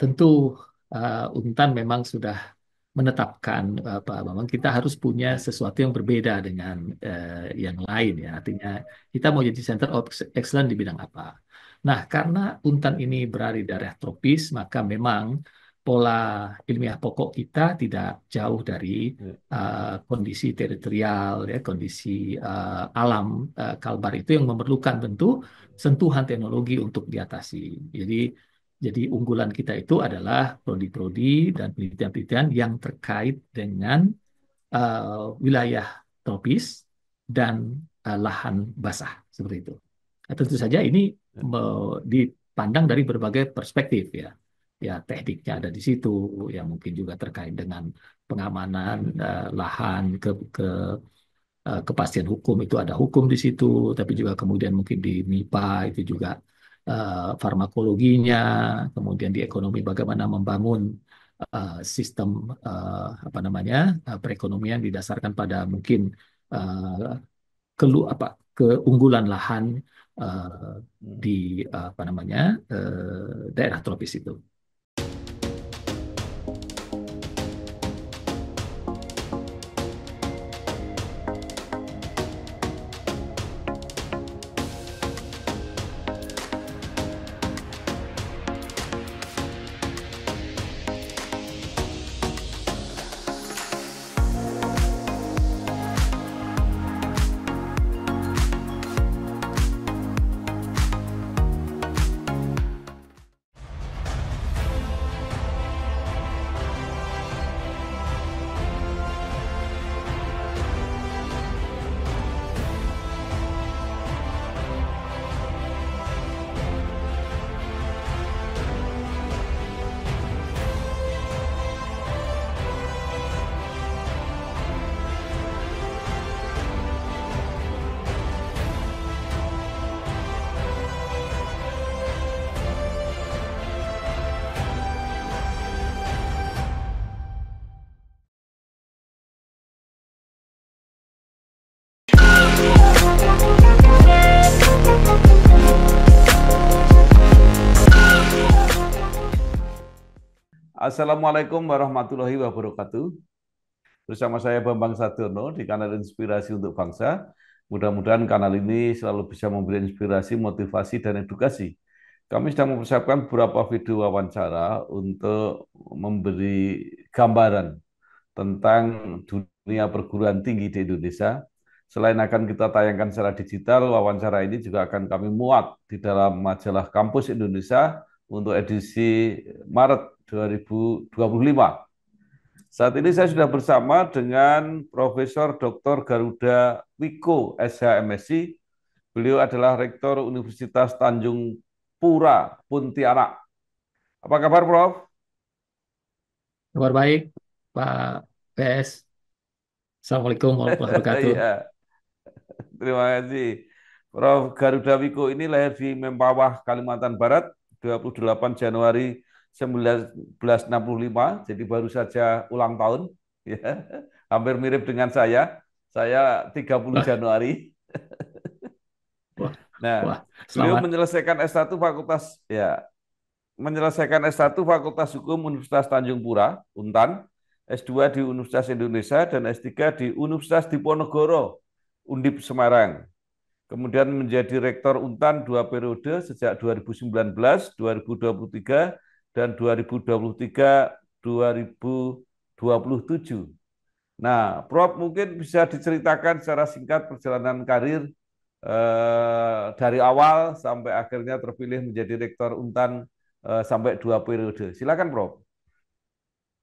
Tentu Untan memang sudah menetapkan memang kita harus punya sesuatu yang berbeda dengan yang lain ya. Artinya kita mau jadi center of excellence di bidang apa. Nah, karena Untan ini berada di daerah tropis, maka memang pola ilmiah pokok kita tidak jauh dari Ya. kondisi teritorial ya, kondisi alam Kalbar itu yang memerlukan tentu sentuhan teknologi untuk diatasi. Jadi unggulan kita itu adalah prodi-prodi dan penelitian-penelitian yang terkait dengan wilayah tropis dan lahan basah seperti itu. Nah, tentu saja ini dipandang dari berbagai perspektif ya. Ya, tekniknya ada di situ, yang mungkin juga terkait dengan pengamanan lahan kepastian hukum itu ada hukum di situ, tapi juga kemudian mungkin di MIPA itu juga farmakologinya, kemudian di ekonomi bagaimana membangun sistem apa namanya perekonomian didasarkan pada mungkin uh, keunggulan lahan uh, di apa namanya daerah tropis itu. Assalamualaikum warahmatullahi wabarakatuh. Bersama saya Bambang Sadorno di kanal Inspirasi untuk Bangsa. Mudah-mudahan kanal ini selalu bisa memberi inspirasi, motivasi, dan edukasi. Kami sedang mempersiapkan beberapa video wawancara untuk memberi gambaran tentang dunia perguruan tinggi di Indonesia. Selain akan kita tayangkan secara digital, wawancara ini juga akan kami muat di dalam majalah Kampus Indonesia untuk edisi Maret 2025. Saat ini saya sudah bersama dengan Profesor Dr. Garuda Wiko, SHMSI. Beliau adalah Rektor Universitas Tanjung Pura, Pontianak. Apa kabar, Prof? Kabar baik, Pak PS. Assalamualaikum warahmatullahi wabarakatuh. Iya, terima kasih. Prof. Garuda Wiko ini lahir di Mempawah, Kalimantan Barat, 28 Januari 1965, jadi baru saja ulang tahun. Ya, hampir mirip dengan saya. Saya 30 Wah, Januari. wah, Nah, wah, beliau selamat. menyelesaikan S1 Fakultas menyelesaikan S1 Fakultas Hukum Universitas Tanjung Pura, Untan, S2 di Universitas Indonesia dan S3 di Universitas Diponegoro, Undip Semarang. Kemudian menjadi rektor Untan 2 periode sejak 2019, 2023, dan 2023-2027. Nah, Prof mungkin bisa diceritakan secara singkat perjalanan karir dari awal sampai akhirnya terpilih menjadi rektor Untan sampai 2 periode. Silakan, Prof.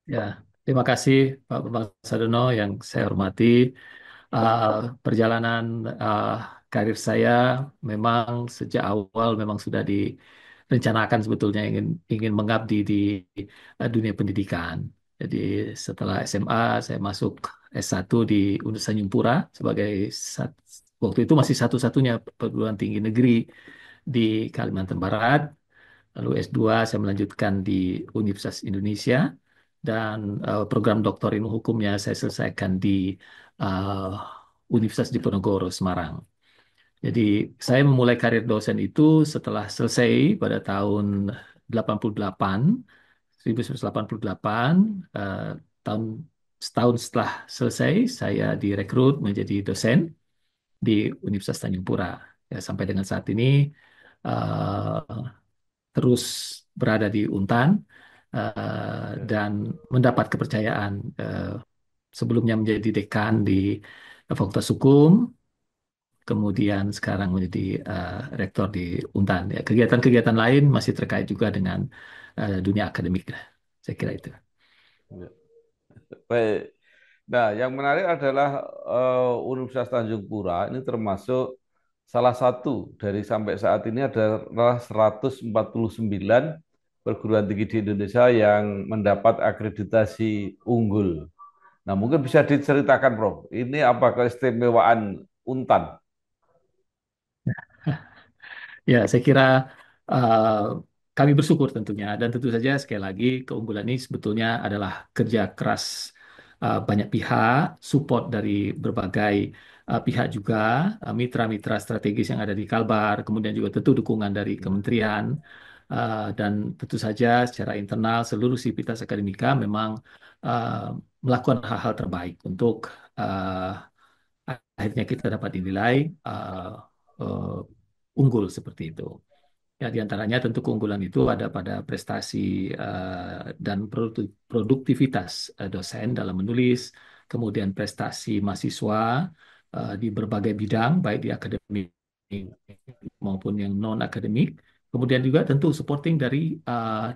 Ya, terima kasih Pak Bambang Sadono yang saya hormati. Uh, Perjalanan uh, karir saya memang sejak awal memang sudah direncanakan sebetulnya ingin mengabdi di dunia pendidikan. Jadi setelah SMA saya masuk S1 di Universitas Tanjung Pura sebagai waktu itu masih satu-satunya perguruan tinggi negeri di Kalimantan Barat. Lalu S2 saya melanjutkan di Universitas Indonesia dan program doktor ilmu hukumnya saya selesaikan di uh, Universitas Diponegoro, Semarang. Jadi saya memulai karir dosen itu setelah selesai pada tahun 1988, 1988, eh, tahun setahun setelah selesai, saya direkrut menjadi dosen di Universitas Tanjung Pura. Ya, sampai dengan saat ini eh, terus berada di Untan Ya, dan mendapat kepercayaan sebelumnya menjadi dekan di Fakultas Hukum, kemudian sekarang menjadi rektor di Untan. Ya, kegiatan-kegiatan lain masih terkait juga dengan dunia akademik. Saya kira itu. ya. Baik. Nah, yang menarik adalah Universitas Tanjung Pura ini termasuk salah satu dari sampai saat ini adalah 149 perguruan tinggi di Indonesia yang mendapat akreditasi unggul. Nah, mungkin bisa diceritakan, Prof. Ini apa keistimewaan Untan? Ya, saya kira uh, kami bersyukur tentunya, dan tentu saja sekali lagi keunggulan ini sebetulnya adalah kerja keras banyak pihak, support dari berbagai pihak juga, mitra-mitra strategis yang ada di Kalbar, kemudian juga tentu dukungan dari kementerian, dan tentu saja secara internal seluruh sivitas akademika memang uh, melakukan hal-hal terbaik untuk uh, akhirnya kita dapat dinilai unggul seperti itu. Ya, di antaranya tentu keunggulan itu ada pada prestasi dan produktivitas dosen dalam menulis, kemudian prestasi mahasiswa di berbagai bidang, baik di akademik maupun yang non-akademik. Kemudian juga tentu supporting dari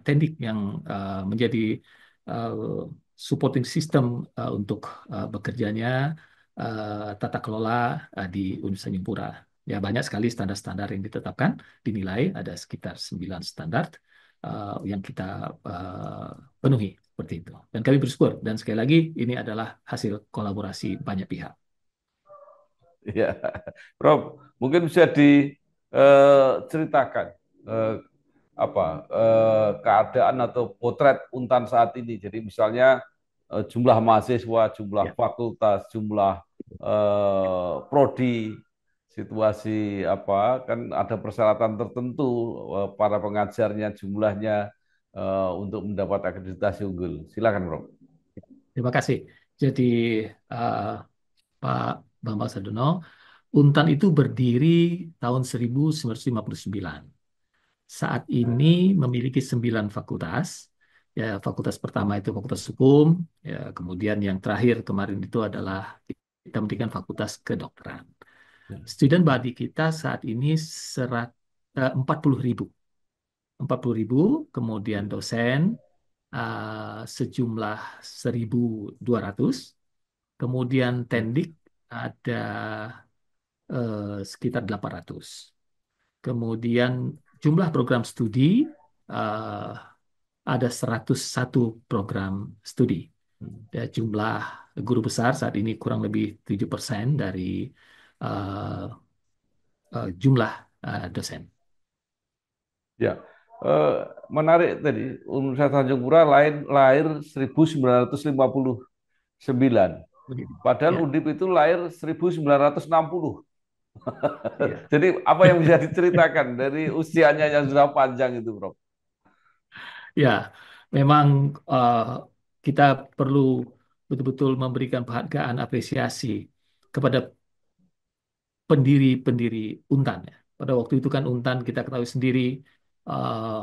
Tendik yang menjadi uh, supporting system untuk bekerjanya tata kelola di Universitas Tanjung Pura. Ya, banyak sekali standar-standar yang ditetapkan, dinilai ada sekitar 9 standar yang kita uh, penuhi seperti itu. Dan kami bersyukur. Dan sekali lagi, ini adalah hasil kolaborasi banyak pihak. Ya, Prof. Mungkin bisa diceritakan apa keadaan atau potret Untan saat ini. Jadi misalnya jumlah mahasiswa, jumlah Ya. fakultas, jumlah prodi, situasi apa kan ada persyaratan tertentu para pengajarnya jumlahnya untuk mendapat akreditasi unggul. Silakan, Bro. Terima kasih. Jadi, uh, Pak Bambang Sadono, Untan itu berdiri tahun 1959. Saat ini memiliki 9 fakultas. Ya, fakultas pertama itu Fakultas Hukum. Ya, kemudian yang terakhir kemarin itu adalah kita mendirikan Fakultas Kedokteran. Ya. Student body kita saat ini 40.000. 40.000, kemudian dosen sejumlah 1.200, kemudian tendik ada sekitar 800. Kemudian jumlah program studi eh, ada 101 program studi. Ya, jumlah guru besar saat ini kurang lebih 7% dari eh, jumlah dosen. Ya, eh, menarik tadi Universitas Tanjung Pura lahir 1959. Begitu. Padahal Ya, Undip itu lahir 1960. iya. Jadi apa yang bisa diceritakan dari usianya yang sudah panjang itu, Bro? Ya, memang kita perlu betul-betul memberikan penghargaan apresiasi kepada pendiri-pendiri Untan. Ya. Pada waktu itu kan Untan kita ketahui sendiri eh,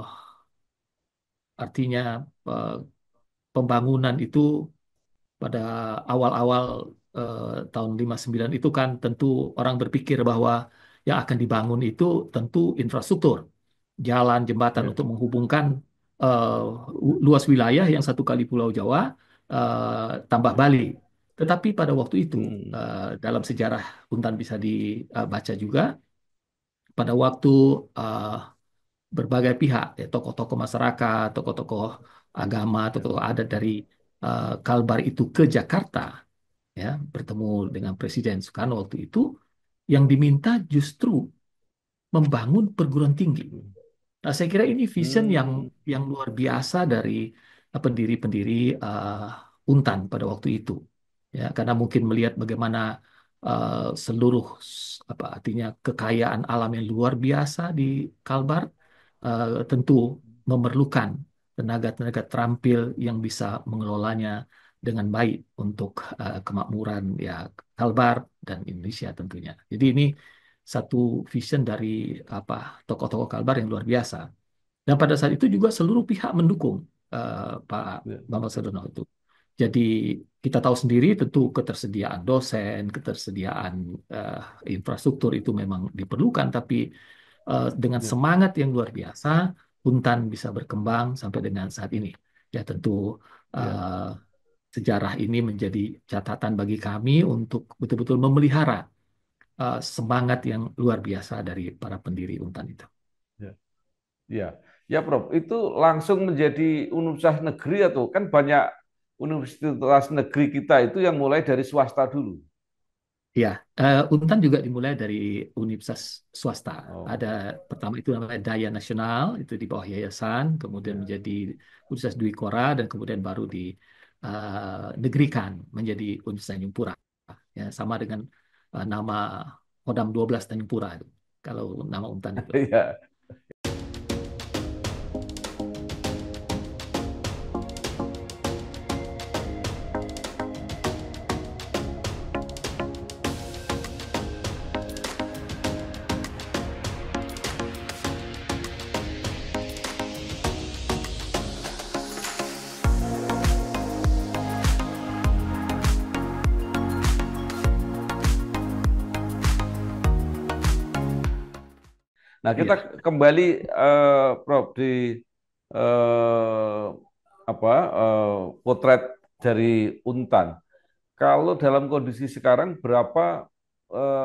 artinya eh, pembangunan itu pada awal-awal tahun 59 itu kan tentu orang berpikir bahwa yang akan dibangun itu tentu infrastruktur, jalan, jembatan Ya. untuk menghubungkan eh, luas wilayah yang satu kali Pulau Jawa tambah Ya. Bali. Tetapi pada waktu itu Hmm. dalam sejarah Untan bisa dibaca juga pada waktu eh, berbagai pihak, ya, tokoh-tokoh masyarakat, tokoh-tokoh agama, Ya. tokoh adat dari Kalbar itu ke Jakarta, ya, bertemu dengan Presiden Soekarno waktu itu, yang diminta justru membangun perguruan tinggi. Nah, saya kira ini vision Hmm. yang luar biasa dari pendiri-pendiri Untan pada waktu itu. Ya, karena mungkin melihat bagaimana seluruh apa artinya kekayaan alam yang luar biasa di Kalbar, tentu. memerlukan tenaga-tenaga terampil yang bisa mengelolanya dengan baik untuk kemakmuran ya Kalbar dan Indonesia tentunya. Jadi ini satu vision dari apa tokoh-tokoh Kalbar yang luar biasa. Dan pada saat itu juga seluruh pihak mendukung Pak Ya, Bambang Sudono itu. Jadi kita tahu sendiri tentu ketersediaan dosen, ketersediaan eh, infrastruktur itu memang diperlukan, tapi dengan ya, semangat yang luar biasa, Untan bisa berkembang sampai dengan saat ini. Ya tentu ya, eh, sejarah ini menjadi catatan bagi kami untuk betul-betul memelihara semangat yang luar biasa dari para pendiri Untan itu. ya. Ya, ya Prof. Itu langsung menjadi universitas negeri atau kan banyak universitas negeri kita itu yang mulai dari swasta dulu. Ya, Untan juga dimulai dari universitas swasta. Oh, Ada pertama itu namanya Daya Nasional, itu di bawah yayasan, kemudian ya. menjadi Universitas Dwi Kora, dan kemudian baru negerikan menjadi Universitas Tanjung Pura. Ya, sama dengan nama Kodam 12 Tanjung Pura itu, kalau nama Untan itu. Iya. Nah, kita Iya, kembali Prof di eh, apa potret dari Untan. Kalau dalam kondisi sekarang berapa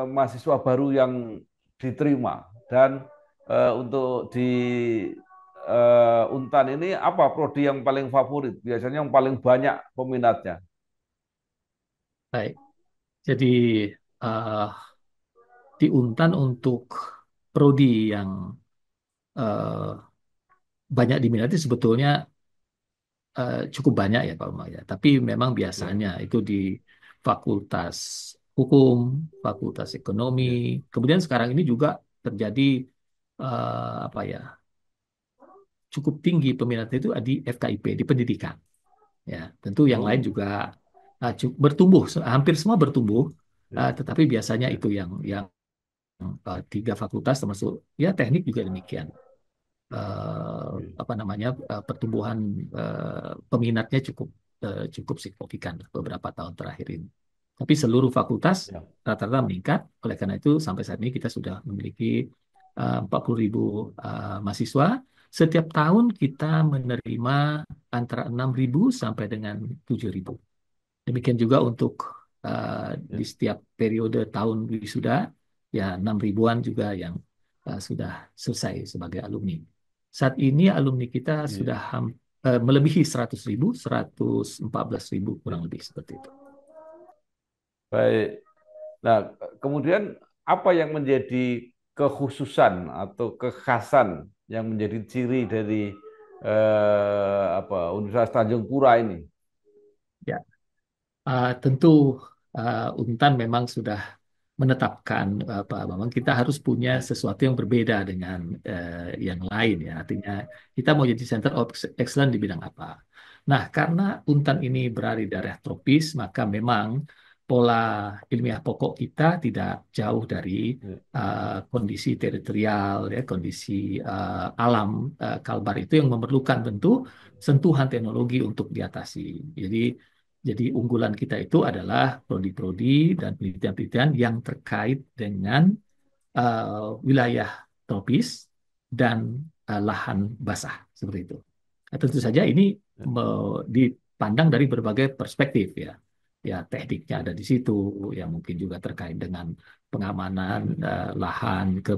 mahasiswa baru yang diterima dan untuk di Untan ini apa prodi yang paling favorit? Biasanya yang paling banyak peminatnya. baik. Jadi eh, di Untan untuk prodi yang eh, banyak diminati sebetulnya cukup banyak ya Pak Umar ya. Tapi memang Ya, biasanya itu di Fakultas Hukum, Fakultas Ekonomi, ya, kemudian sekarang ini juga terjadi apa ya cukup tinggi peminatnya itu di FKIP di pendidikan. Ya, tentu yang lain oh, juga bertumbuh, hampir semua bertumbuh, ya, tetapi biasanya ya, itu yang tiga fakultas termasuk ya teknik juga demikian. ya, Apa namanya pertumbuhan peminatnya cukup signifikan beberapa tahun terakhir ini. Tapi seluruh fakultas ya, rata-rata meningkat. Oleh karena itu sampai saat ini kita sudah memiliki 40.000 mahasiswa. Setiap tahun kita menerima antara 6.000 sampai dengan 7.000. Demikian juga untuk di ya, setiap periode tahun wisuda, ya 6 ribuan juga yang sudah selesai sebagai alumni. Saat ini alumni kita ya, sudah melebihi 100 ribu, 114.000 kurang ya. lebih seperti itu. Baik. Nah, kemudian apa yang menjadi kekhususan atau kekhasan yang menjadi ciri dari Universitas Tanjung Pura ini? Ya, tentu Untan memang sudah menetapkan Pak Bambang kita harus punya Ya, sesuatu yang berbeda dengan yang lain ya. Artinya kita mau jadi center of excellence di bidang apa. Nah, karena Untan ini berada di daerah tropis, maka memang pola ilmiah pokok kita tidak jauh dari ya, kondisi teritorial ya, kondisi alam Kalbar itu yang memerlukan tentu sentuhan teknologi untuk diatasi. Jadi unggulan kita itu adalah prodi-prodi dan penelitian-penelitian yang terkait dengan wilayah tropis dan lahan basah seperti itu. Nah, tentu saja ini ya, dipandang dari berbagai perspektif ya. Ya tekniknya ya, ada di situ, yang mungkin juga terkait dengan pengamanan lahan ke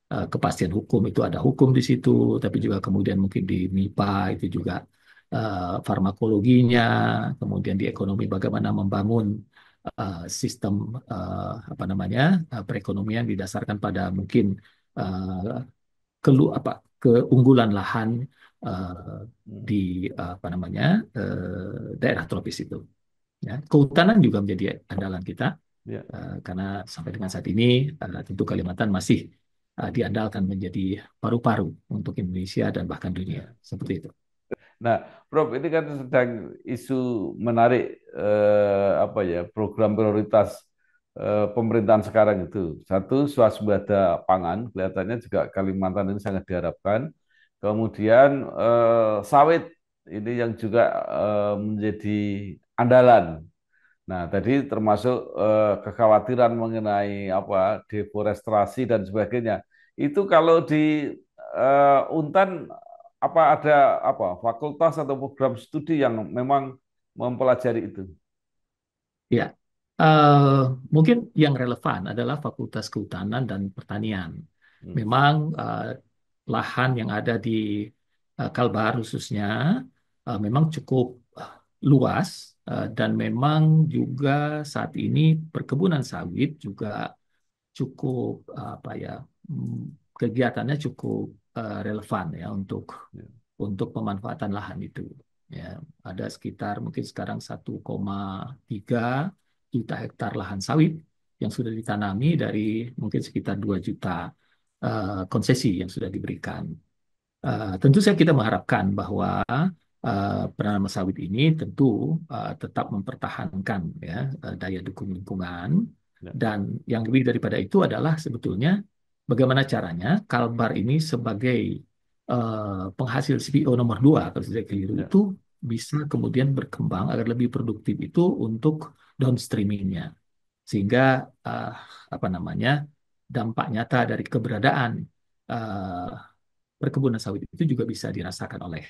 kepastian hukum itu ada hukum di situ, tapi ya, juga kemudian mungkin di MIPA itu juga farmakologinya, kemudian di ekonomi bagaimana membangun sistem apa namanya perekonomian didasarkan pada mungkin uh, apa keunggulan lahan uh, hmm, di apa namanya daerah tropis itu. Ya, kehutanan juga menjadi andalan kita ya, karena sampai dengan saat ini tentu Kalimantan masih diandalkan menjadi paru-paru untuk Indonesia dan bahkan dunia. Ya. Seperti itu. Nah, Prof, ini kan sedang isu menarik apa ya program prioritas pemerintahan sekarang itu. Satu, swasembada pangan, kelihatannya juga Kalimantan ini sangat diharapkan. Kemudian sawit ini yang juga menjadi andalan. Nah, tadi termasuk kekhawatiran mengenai apa deforestasi dan sebagainya. Itu kalau di Untan apa ada apa fakultas atau program studi yang memang mempelajari itu? Ya, eh, mungkin yang relevan adalah Fakultas Kehutanan dan Pertanian. Hmm, Memang lahan yang ada di Kalbar khususnya memang cukup luas dan memang juga saat ini perkebunan sawit juga cukup apa ya kegiatannya cukup relevan ya ya, untuk pemanfaatan lahan itu. Ya, ada sekitar mungkin sekarang 1,3 juta hektar lahan sawit yang sudah ditanami dari mungkin sekitar 2 juta konsesi yang sudah diberikan. Tentu saja kita mengharapkan bahwa penanaman sawit ini tentu tetap mempertahankan ya daya dukung lingkungan ya, dan yang lebih daripada itu adalah sebetulnya bagaimana caranya Kalbar ini sebagai penghasil CPO nomor 2 kalau tidak keliru ya, itu bisa kemudian berkembang agar lebih produktif itu untuk downstreamingnya sehingga eh, apa namanya dampak nyata dari keberadaan eh, perkebunan sawit itu juga bisa dirasakan oleh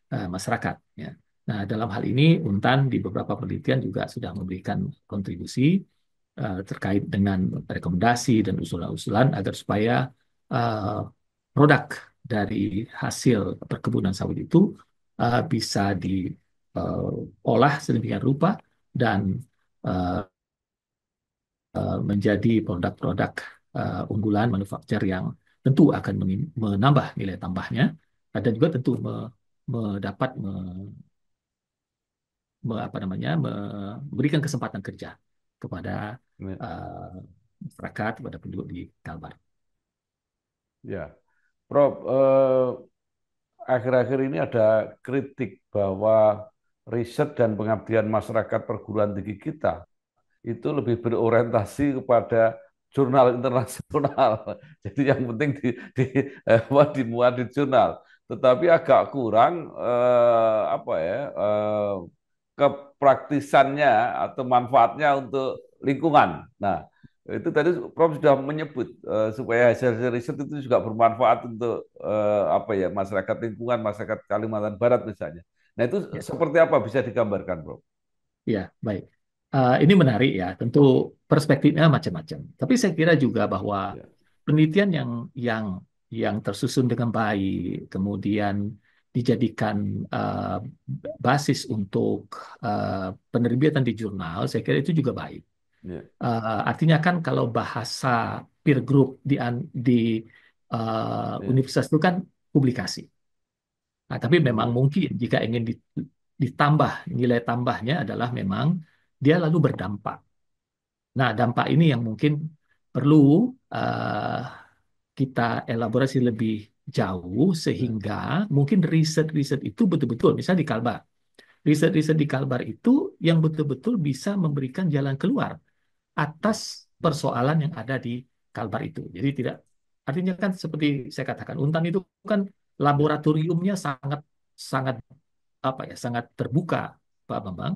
masyarakat. Ya. Nah, dalam hal ini Untan di beberapa penelitian juga sudah memberikan kontribusi terkait dengan rekomendasi dan usulan-usulan agar supaya uh, produk dari hasil perkebunan sawit itu bisa diolah sedemikian rupa dan uh, menjadi produk-produk unggulan manufaktur yang tentu akan menambah nilai tambahnya dan juga tentu mendapat apa namanya memberikan kesempatan kerja kepada ya. uh, masyarakat kepada penduduk di Kalbar. Ya. Prof, akhir-akhir ini ada kritik bahwa riset dan pengabdian masyarakat perguruan tinggi kita itu lebih berorientasi kepada jurnal internasional. Jadi yang penting dimuat di jurnal. Tetapi agak kurang apa ya kepraktisannya atau manfaatnya untuk lingkungan. Nah, itu tadi Prof sudah menyebut supaya hasil-hasil riset itu juga bermanfaat untuk apa ya masyarakat lingkungan, masyarakat Kalimantan Barat misalnya. Nah, itu Ya, seperti apa bisa digambarkan, Prof? ya baik. Ini menarik ya, tentu perspektifnya macam-macam. Tapi saya kira juga bahwa Ya, penelitian yang yang tersusun dengan baik, kemudian dijadikan uh, basis untuk penerbitan di jurnal, saya kira itu juga baik. ya, Artinya kan kalau bahasa peer group di ya. universitas itu kan publikasi. Nah, tapi memang Hmm, mungkin jika ingin ditambah nilai tambahnya adalah memang dia lalu berdampak. Nah, dampak ini yang mungkin perlu eh, kita elaborasi lebih jauh ya, sehingga mungkin riset-riset itu betul-betul, misalnya di Kalbar, riset-riset di Kalbar itu yang betul-betul bisa memberikan jalan keluar ya, atas ya, persoalan yang ada di Kalbar itu. Jadi tidak, artinya kan seperti saya katakan, Untan itu kan ya, laboratoriumnya sangat sangat apa ya, sangat terbuka, Pak Bambang,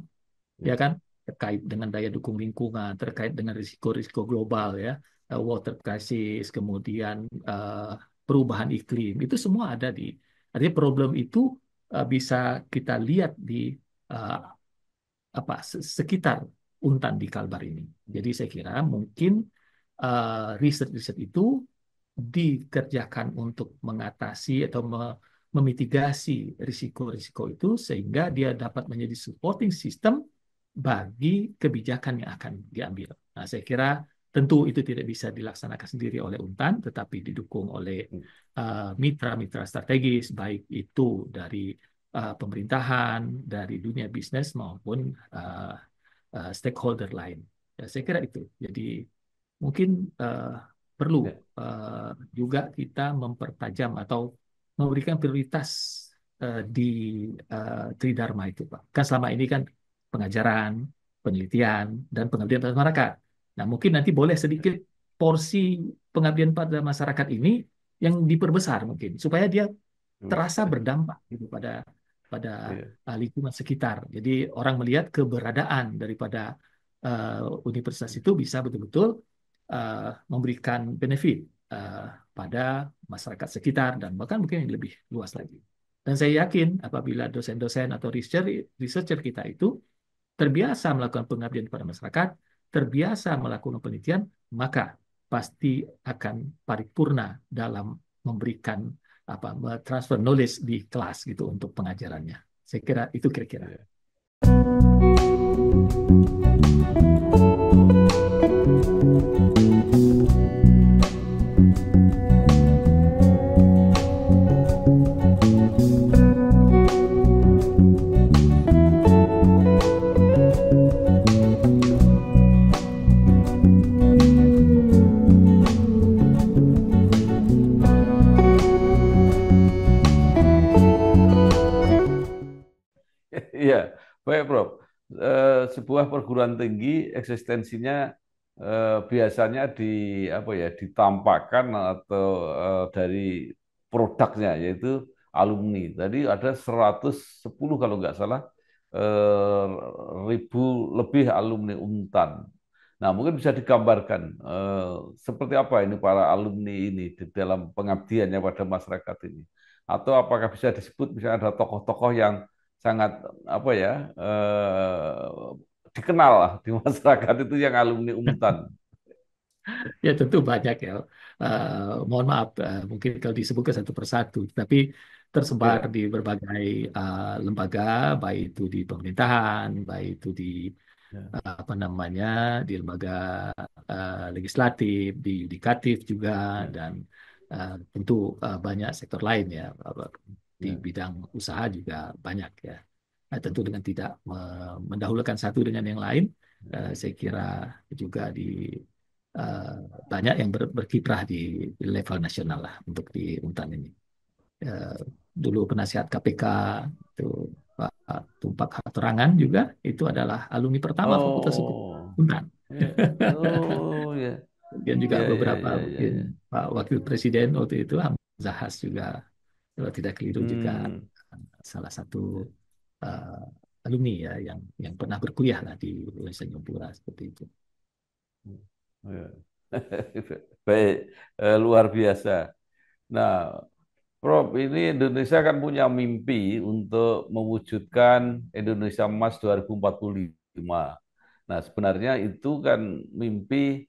ya ya, kan, terkait dengan daya dukung lingkungan, terkait dengan risiko-risiko global ya, water crisis, kemudian eh, perubahan iklim, itu semua ada di, artinya problem itu bisa kita lihat di eh, sekitar Untan di Kalbar ini. Jadi saya kira mungkin riset-riset itu dikerjakan untuk mengatasi atau memitigasi risiko-risiko itu sehingga dia dapat menjadi supporting system bagi kebijakan yang akan diambil. Nah, saya kira tentu itu tidak bisa dilaksanakan sendiri oleh Untan, tetapi didukung oleh mitra-mitra strategis, baik itu dari pemerintahan, dari dunia bisnis maupun stakeholder lain. Ya, saya kira itu. Jadi mungkin perlu Ya. eh, juga kita mempertajam atau memberikan prioritas di Tridharma itu, Pak. Kan selama ini kan pengajaran, penelitian, dan pengabdian pada masyarakat. Nah, mungkin nanti boleh sedikit porsi pengabdian pada masyarakat ini yang diperbesar mungkin supaya dia terasa berdampak gitu pada pada Iya. lingkungan sekitar. Jadi orang melihat keberadaan daripada universitas itu bisa betul-betul memberikan benefit eh, pada masyarakat sekitar dan bahkan mungkin yang lebih luas lagi. Dan saya yakin apabila dosen-dosen atau researcher kita itu terbiasa melakukan pengabdian kepada masyarakat, terbiasa melakukan penelitian, maka pasti akan paripurna dalam memberikan transfer knowledge di kelas gitu untuk pengajarannya. Saya kira itu kira-kira. Iya. Iya, baik, Prof. Sebuah perguruan tinggi eksistensinya biasanya apa ya, ditampakkan atau dari produknya yaitu alumni. Tadi ada 110 kalau nggak salah, eh, ribu lebih alumni Untan. Nah, mungkin bisa digambarkan seperti apa ini para alumni ini di dalam pengabdiannya pada masyarakat ini. Atau apakah bisa disebut misalnya ada tokoh-tokoh yang sangat apa ya, dikenal lah di masyarakat itu yang alumni Untan. Ya tentu banyak ya. Mohon maaf, mungkin kalau disebutkan satu persatu, tapi tersebar Ya, di berbagai lembaga, baik itu di pemerintahan, baik itu di ya, apa namanya, di lembaga legislatif, di yudikatif juga, ya, dan tentu banyak sektor lain ya. Di ya, bidang usaha juga banyak ya. Nah, tentu dengan tidak mendahulukan satu dengan yang lain, saya kira juga di eh, banyak yang berkiprah di level nasional lah untuk di Untan ini. Eh, Dulu penasihat KPK itu Pak Tumpak Hatorangan juga itu adalah alumni pertama Fakultas Hukum oh, Untan. ya, oh, ya, Kemudian juga ya, ya, beberapa ya, ya, mungkin ya. Pak Wakil Presiden waktu itu Hamzah Has juga kalau tidak keliru juga Hmm, salah satu alumni ya yang pernah berkuliah lah di Universitas Singapura seperti itu. ya. Baik, luar biasa. Nah, Prof, ini Indonesia kan punya mimpi untuk mewujudkan Indonesia Emas 2045. Nah, sebenarnya itu kan mimpi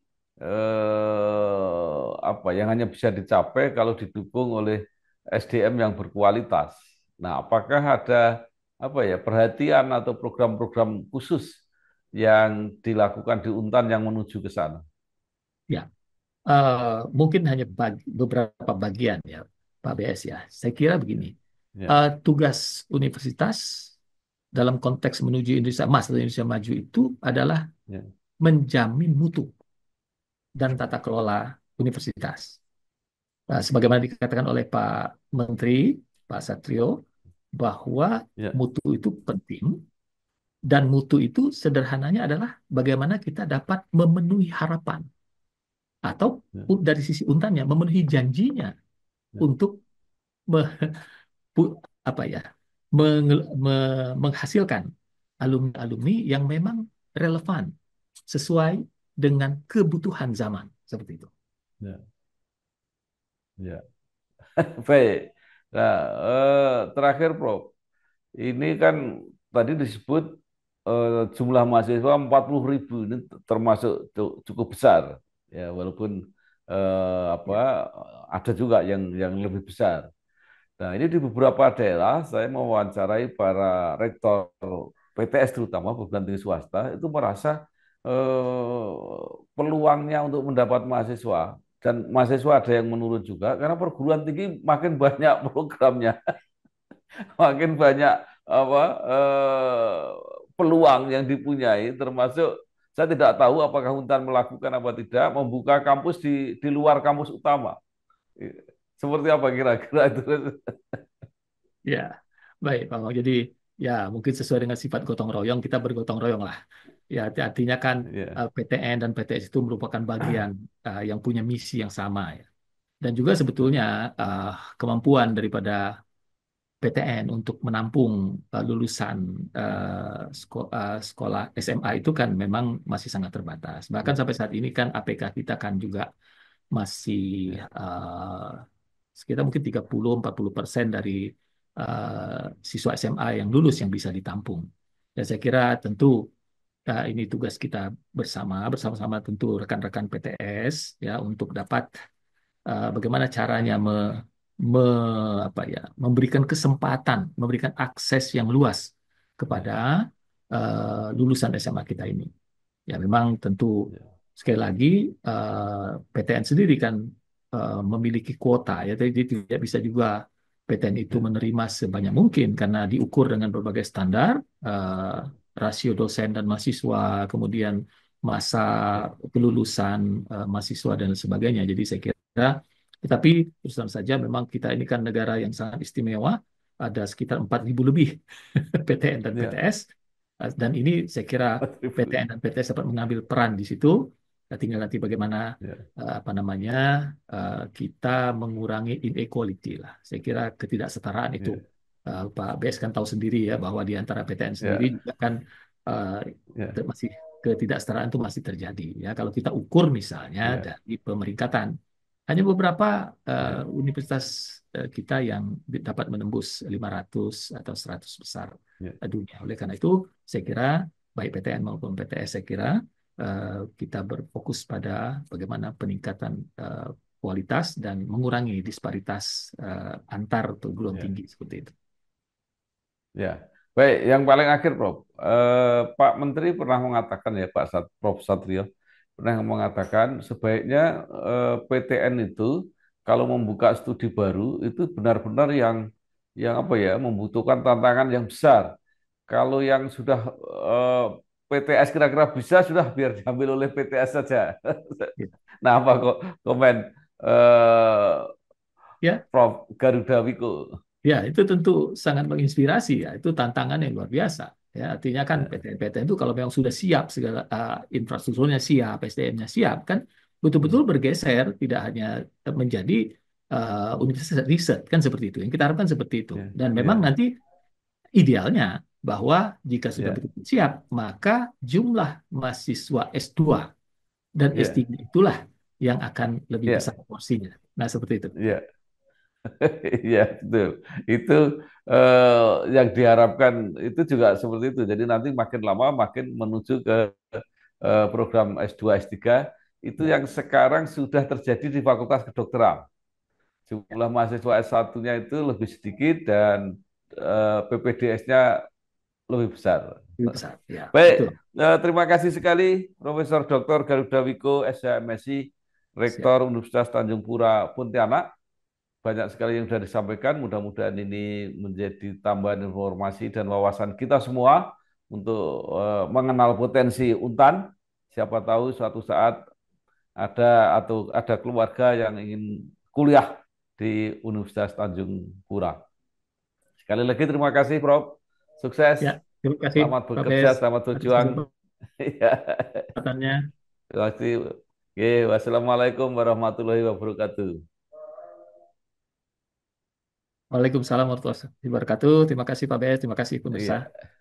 apa yang hanya bisa dicapai kalau didukung oleh SDM yang berkualitas. Nah, apakah ada apa ya, perhatian atau program-program khusus yang dilakukan di Untan yang menuju ke sana? Ya, eh, mungkin hanya beberapa bagian ya Pak BS ya. Saya kira begini, Ya, ya, tugas universitas dalam konteks menuju Indonesia Emas atau Indonesia Maju itu adalah ya, menjamin mutu dan tata kelola universitas. Sebagaimana dikatakan oleh Pak Menteri, Pak Satrio, bahwa ya, mutu itu penting dan mutu itu sederhananya adalah bagaimana kita dapat memenuhi harapan atau ya, dari sisi untannya memenuhi janjinya ya, untuk me- apa ya menghasilkan alumni-alumni yang memang relevan sesuai dengan kebutuhan zaman seperti itu. ya, ya. Baik. Nah, terakhir, Prof. Ini kan tadi disebut jumlah mahasiswa 40.000 ini termasuk cukup besar, ya walaupun apa, Ya, ada juga yang lebih besar. Nah, ini di beberapa daerah saya mewawancarai para rektor PTS terutama perguruan tinggi swasta itu merasa peluangnya untuk mendapat mahasiswa dan mahasiswa ada yang menurun juga karena perguruan tinggi makin banyak programnya, makin banyak apa peluang yang dipunyai termasuk Saya tidak tahu apakah Untan melakukan apa tidak, membuka kampus di luar kampus utama. Seperti apa kira-kira itu? Ya, baik, Pak Mau. Jadi, ya mungkin sesuai dengan sifat gotong royong, kita bergotong royong lah. Ya, artinya kan Ya, PTN dan PTS itu merupakan bagian yang punya misi yang sama ya. Dan juga sebetulnya eh, kemampuan daripada PTN untuk menampung lulusan sekolah SMA itu kan memang masih sangat terbatas. Bahkan ya, sampai saat ini kan APK kita kan juga masih ya, eh, sekitar mungkin 30-40% dari siswa SMA yang lulus yang bisa ditampung. Dan saya kira tentu ini tugas kita bersama-sama tentu rekan-rekan PTS ya untuk dapat bagaimana caranya apa ya, memberikan kesempatan, memberikan akses yang luas kepada ya, lulusan SMA kita ini. Ya memang tentu ya, sekali lagi PTN sendiri kan memiliki kuota ya, jadi tidak bisa juga PTN itu ya, menerima sebanyak mungkin karena diukur dengan berbagai standar, eh, rasio dosen dan mahasiswa, kemudian masa ya, kelulusan mahasiswa dan sebagainya. Jadi saya kira, tetapi terus terang saja memang kita ini kan negara yang sangat istimewa, ada sekitar 4.000 lebih PTN dan ya, PTS. Dan ini saya kira 4.000. PTN dan PTS dapat mengambil peran di situ. Nah, tinggal nanti bagaimana Ya, apa namanya kita mengurangi inequality lah. Saya kira ketidaksetaraan itu ya, Pak BS kan tahu sendiri ya bahwa di antara PTN sendiri ya, juga kan eh, ya, masih ketidaksetaraan itu masih terjadi ya. Kalau kita ukur misalnya ya, dari pemeringkatan, hanya beberapa ya, universitas kita yang dapat menembus 500 atau 100 besar ya, dunia. Oleh karena itu, saya kira baik PTN maupun PTS saya kira kita berfokus pada bagaimana peningkatan kualitas dan mengurangi disparitas antar perguruan ya. tinggi seperti itu. Ya, baik. Yang paling akhir, Prof. Pak Menteri pernah mengatakan ya, Prof. Satrio pernah mengatakan sebaiknya PTN itu kalau membuka studi baru itu benar-benar yang apa ya, membutuhkan tantangan yang besar. Kalau yang sudah eh, PTS kira-kira bisa sudah biar diambil oleh PTS saja. Ya, Nah, apa kok komen eh, ya, Prof. Garuda Wiko? ya, itu tentu sangat menginspirasi ya. Itu tantangan yang luar biasa. Ya, artinya kan Ya, PTN-PTN itu kalau memang sudah siap segala infrastrukturnya siap, SDM-nya siap kan betul-betul ya, bergeser tidak hanya menjadi universitas riset kan seperti itu. Yang kita harapkan seperti itu. ya, Dan memang ya, nanti idealnya bahwa jika sudah ya, betul siap, maka jumlah mahasiswa S2 dan ya, S3 itulah yang akan lebih besar ya. porsinya. Nah, seperti itu. Iya, iya betul. Itu yang diharapkan itu juga seperti itu. Jadi nanti makin lama makin menuju ke program S2, S3 itu Ya, yang sekarang sudah terjadi di Fakultas Kedokteran. ya, Jumlah mahasiswa S1-nya itu lebih sedikit dan PPDS-nya lebih besar. lebih besar. Ya, Baik, betul. terima kasih sekali Profesor Dr. Garuda Wiko, SHMSI, Siap. Rektor Universitas Tanjung Pura Pontianak. Banyak sekali yang sudah disampaikan. Mudah-mudahan ini menjadi tambahan informasi dan wawasan kita semua untuk mengenal potensi Untan. Siapa tahu suatu saat ada keluarga yang ingin kuliah di Universitas Tanjung Pura. Sekali lagi terima kasih, Prof. Ya, Sukses, terima kasih selamat Pak Bes bekerja, selamat atas berjuang. Ya, kesempatannya. terima kasih. Oke, wassalamualaikum warahmatullahi wabarakatuh. Waalaikumsalam warahmatullahi wabarakatuh. Terima kasih Pak Bes, terima kasih pemirsa. Iya.